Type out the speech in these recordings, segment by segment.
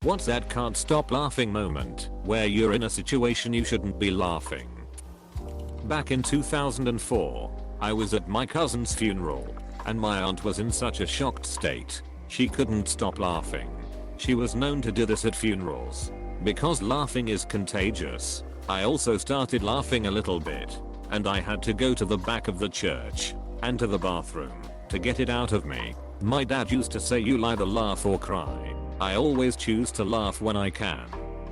What's that can't stop laughing moment where you're in a situation you shouldn't be laughing? Back in 2004, I was at my cousin's funeral, and my aunt was in such a shocked state. She couldn't stop laughing. She was known to do this at funerals. Because laughing is contagious, I also started laughing a little bit, and I had to go to the back of the church and to the bathroom to get it out of me. My dad used to say you'll either laugh or cry. I always choose to laugh when I can.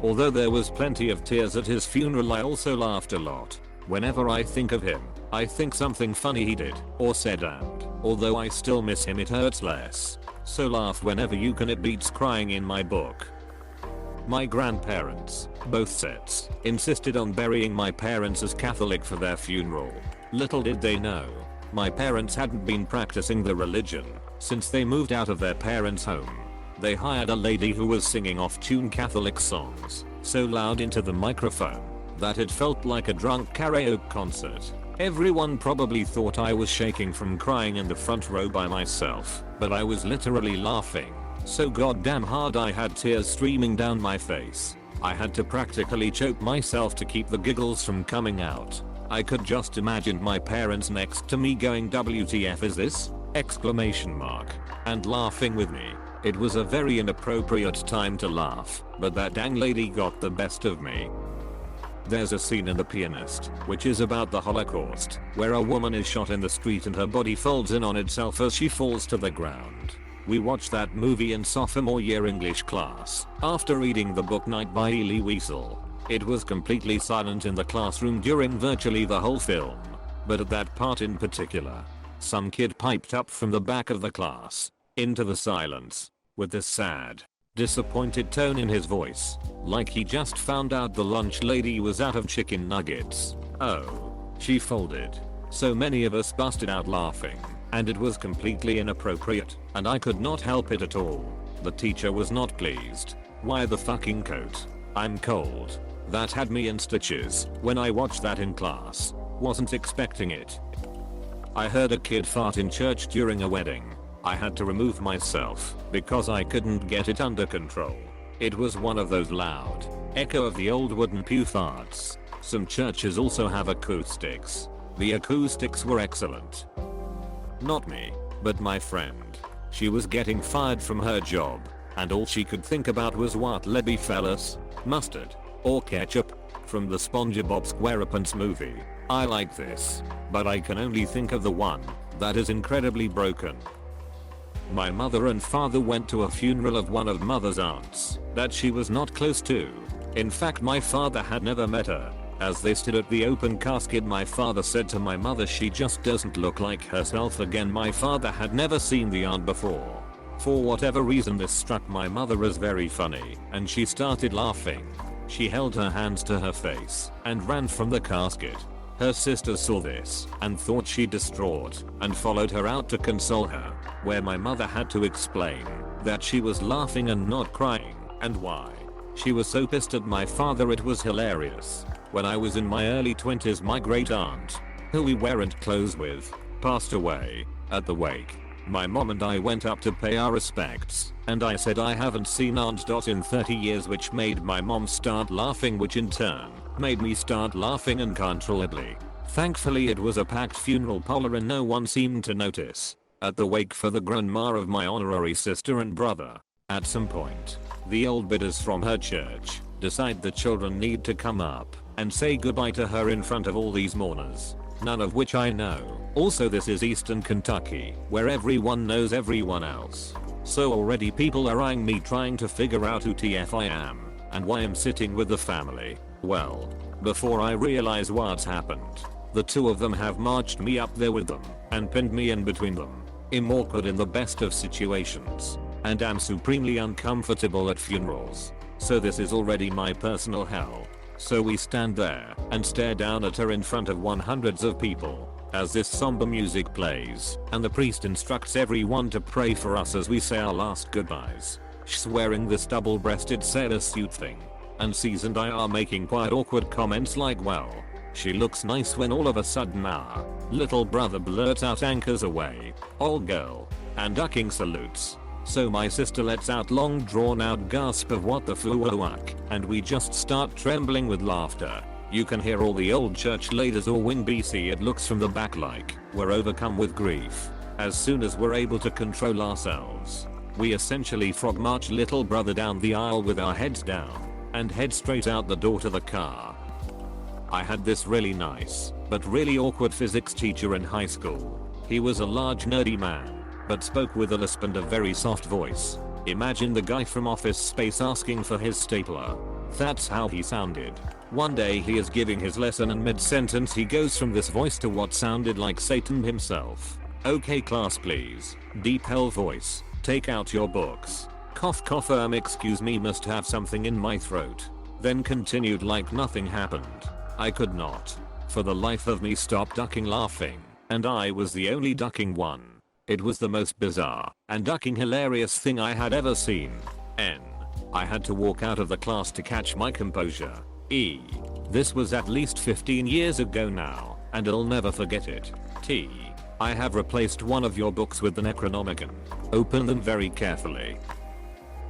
Although there was plenty of tears at his funeral, I also laughed a lot. Whenever I think of him, I think something funny he did or said, and although I still miss him, it hurts less. So laugh whenever you can, it beats crying in my book. My grandparents, both sets, insisted on burying my parents as Catholic for their funeral. Little did they know, my parents hadn't been practicing the religion since they moved out of their parents' home. They hired a lady who was singing off-tune Catholic songs so loud into the microphone that it felt like a drunk karaoke concert. Everyone probably thought I was shaking from crying in the front row by myself, but I was literally laughing so goddamn hard I had tears streaming down my face. I had to practically choke myself to keep the giggles from coming out. I could just imagine my parents next to me going, "WTF is this?" exclamation mark, and laughing with me. It was a very inappropriate time to laugh, but that dang lady got the best of me. There's a scene in The Pianist, which is about the Holocaust, where a woman is shot in the street and her body folds in on itself as she falls to the ground. We watched that movie in sophomore year English class after reading the book Night by Elie Wiesel. It was completely silent in the classroom during virtually the whole film, but at that part in particular, some kid piped up from the back of the class into the silence with this sad, disappointed tone in his voice, like he just found out the lunch lady was out of chicken nuggets. Oh, she folded. So many of us busted out laughing, and it was completely inappropriate, and I could not help it at all. The teacher was not pleased. "Why the fucking coat? I'm cold." That had me in stitches when I watched that in class. Wasn't expecting it. I heard a kid fart in church during a wedding. I had to remove myself because I couldn't get it under control. It was one of those loud, echo of the old wooden pew farts. Some churches also have acoustics. The acoustics were excellent. Not me, but my friend. She was getting fired from her job, and all she could think about was what lebby fellas, mustard, or ketchup, from the SpongeBob SquarePants movie. I like this, but I can only think of the one that is incredibly broken. My mother and father went to a funeral of one of mother's aunts that she was not close to. In fact, my father had never met her. As they stood at the open casket, my father said to my mother, "She just doesn't look like herself again." My father had never seen the aunt before. For whatever reason, this struck my mother as very funny, and she started laughing. She held her hands to her face and ran from the casket. Her sister saw this and thought she distraught and followed her out to console her, where my mother had to explain that she was laughing and not crying, and why. She was so pissed at my father it was hilarious. When I was in my early 20s, my great aunt, who we weren't close with, passed away. At the wake, my mom and I went up to pay our respects, and I said I haven't seen Aunt Dot in 30 years, which made my mom start laughing, which in turn made me start laughing uncontrollably. Thankfully it was a packed funeral parlor and no one seemed to notice. At the wake for the grandma of my honorary sister and brother, at some point, the old bidders from her church decide the children need to come up and say goodbye to her in front of all these mourners, none of which I know. Also, this is Eastern Kentucky, where everyone knows everyone else. So already people are eyeing me, trying to figure out who TF I am and why I'm sitting with the family. Well, before I realize what's happened, the two of them have marched me up there with them and pinned me in between them. I'm awkward in the best of situations, and am supremely uncomfortable at funerals. So this is already my personal hell. So we stand there and stare down at her in front of hundreds of people as this somber music plays, and the priest instructs everyone to pray for us as we say our last goodbyes. She's wearing this double-breasted sailor suit thing, and C's and I are making quite awkward comments like, "Well, she looks nice," when all of a sudden our little brother blurts out, "Anchors away, old girl," and ducking salutes. So my sister lets out long drawn out gasp of what the fuck, and we just start trembling with laughter. You can hear all the old church ladies or wing BC it looks from the back like we're overcome with grief. As soon as we're able to control ourselves, we essentially frog march little brother down the aisle with our heads down and head straight out the door to the car. I had this really nice but really awkward physics teacher in high school. He was a large nerdy man but spoke with a lisp and a very soft voice. Imagine the guy from Office Space asking for his stapler. That's how he sounded. One day he is giving his lesson and mid-sentence he goes from this voice to what sounded like Satan himself. "Okay class please." Deep hell voice. "Take out your books." Cough cough excuse me, must have something in my throat. Then continued like nothing happened. I could not, for the life of me, stop ducking laughing, and I was the only ducking one. It was the most bizarre and ducking hilarious thing I had ever seen. I had to walk out of the class to catch my composure. This was at least 15 years ago now, and I'll never forget it. I have replaced one of your books with the Necronomicon. Open them very carefully.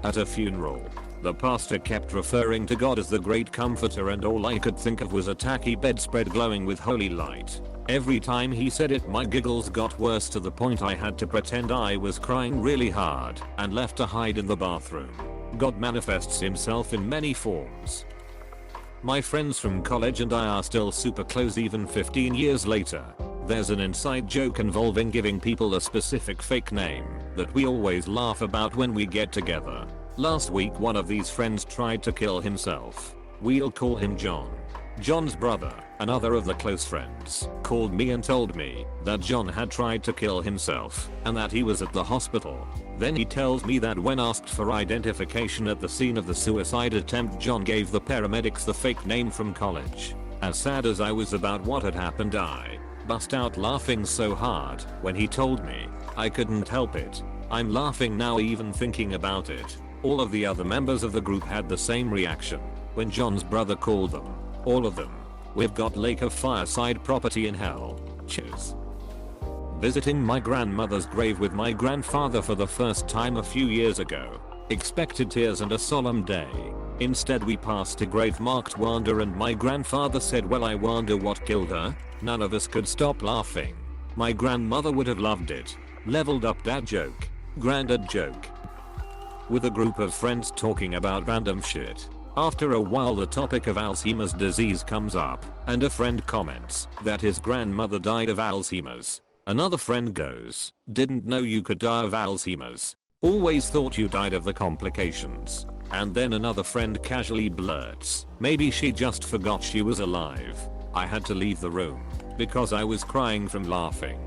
At a funeral, the pastor kept referring to God as the great comforter, and all I could think of was a tacky bedspread glowing with holy light. Every time he said it my giggles got worse to the point I had to pretend I was crying really hard and left to hide in the bathroom. God manifests himself in many forms. My friends from college and I are still super close even 15 years later. There's an inside joke involving giving people a specific fake name that we always laugh about when we get together. Last week one of these friends tried to kill himself. We'll call him John. John's brother, another of the close friends, called me and told me that John had tried to kill himself and that he was at the hospital. Then he tells me that when asked for identification at the scene of the suicide attempt, John gave the paramedics the fake name from college. As sad as I was about what had happened, I bust out laughing so hard when he told me. I couldn't help it. I'm laughing now even thinking about it. All of the other members of the group had the same reaction when John's brother called them. All of them. We've got Lake of Fireside property in hell. Cheers. Visiting my grandmother's grave with my grandfather for the first time a few years ago. Expected tears and a solemn day. Instead we passed a grave marked Wanda, and my grandfather said, "Well, I wonder what killed her." None of us could stop laughing. My grandmother would have loved it. Leveled up dad joke. Granddad joke. With a group of friends talking about random shit. After a while the topic of Alzheimer's disease comes up, and a friend comments that his grandmother died of Alzheimer's. Another friend goes, "Didn't know you could die of Alzheimer's. Always thought you died of the complications." And then another friend casually blurts, "Maybe she just forgot she was alive." I had to leave the room because I was crying from laughing.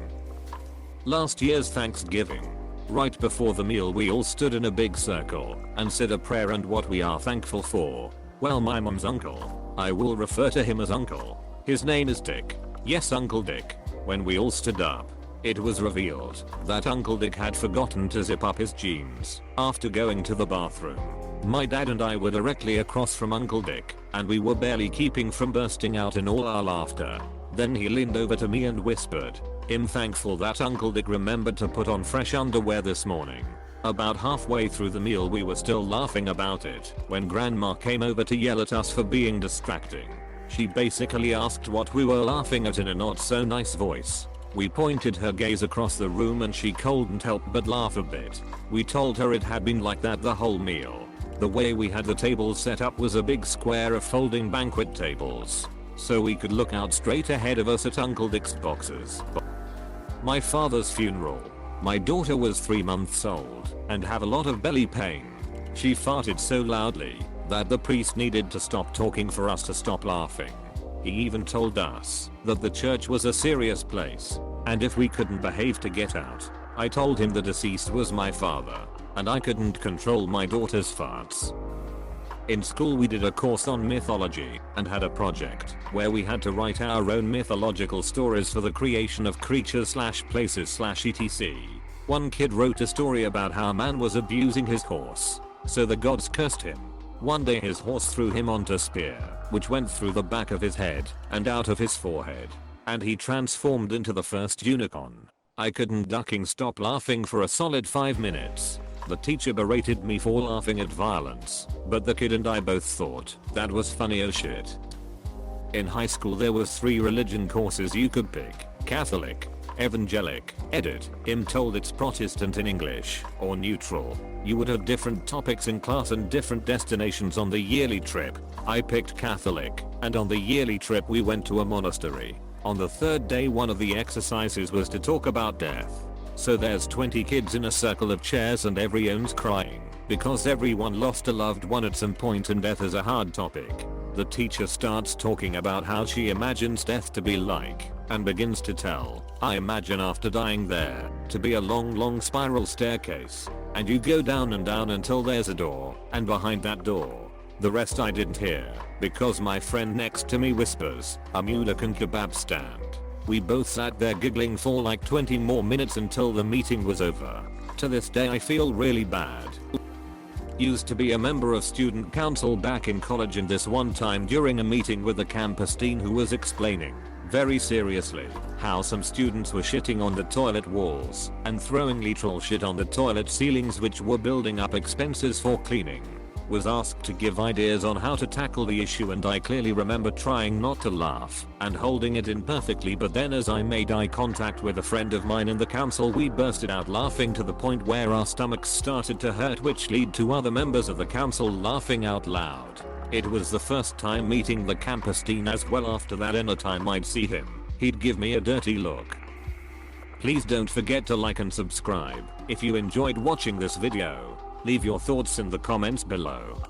Last year's Thanksgiving. Right before the meal we all stood in a big circle and said a prayer and what we are thankful for. Well, my mom's uncle, I will refer to him as uncle. His name is Dick. Yes, Uncle Dick. When we all stood up, it was revealed that Uncle Dick had forgotten to zip up his jeans after going to the bathroom. My dad and I were directly across from Uncle Dick, and we were barely keeping from bursting out in all our laughter. Then he leaned over to me and whispered, "I'm thankful that Uncle Dick remembered to put on fresh underwear this morning." About halfway through the meal we were still laughing about it when Grandma came over to yell at us for being distracting. She basically asked what we were laughing at in a not so nice voice. We pointed her gaze across the room and she couldn't help but laugh a bit. We told her it had been like that the whole meal. The way we had the tables set up was a big square of folding banquet tables, so we could look out straight ahead of us at Uncle Dick's boxes. My father's funeral. My daughter was 3 months old and had a lot of belly pain. She farted so loudly that the priest needed to stop talking for us to stop laughing. He even told us that the church was a serious place, and if we couldn't behave to get out. I told him the deceased was my father, and I couldn't control my daughter's farts. In school we did a course on mythology and had a project where we had to write our own mythological stories for the creation of creatures/places/etc. One kid wrote a story about how a man was abusing his horse, so the gods cursed him. One day his horse threw him onto a spear, which went through the back of his head and out of his forehead, and he transformed into the first unicorn. I couldn't stop laughing for a solid 5 minutes. The teacher berated me for laughing at violence, but the kid and I both thought that was funny as shit. In high school there was 3 religion courses you could pick: Catholic, Evangelic, edit, I'm told it's Protestant in English, or neutral. You would have different topics in class and different destinations on the yearly trip. I picked Catholic, and on the yearly trip we went to a monastery. On the 3rd day one of the exercises was to talk about death. So there's 20 kids in a circle of chairs and everyone's crying, because everyone lost a loved one at some point and death is a hard topic. The teacher starts talking about how she imagines death to be like, and begins to tell, I imagine after dying there to be a long spiral staircase, and you go down and down until there's a door, and behind that door. The rest I didn't hear, because my friend next to me whispers, a Mullican kebab stand. We both sat there giggling for like 20 more minutes until the meeting was over. To this day I feel really bad. Used to be a member of student council back in college, and this one time during a meeting with the campus dean who was explaining, very seriously, how some students were shitting on the toilet walls and throwing literal shit on the toilet ceilings which were building up expenses for cleaning. Was asked to give ideas on how to tackle the issue, and I clearly remember trying not to laugh and holding it in perfectly, but then as I made eye contact with a friend of mine in the council we bursted out laughing to the point where our stomachs started to hurt, which led to other members of the council laughing out loud. It was the first time meeting the campus dean as well. After that anytime I'd see him, he'd give me a dirty look. Please don't forget to like and subscribe if you enjoyed watching this video. Leave your thoughts in the comments below.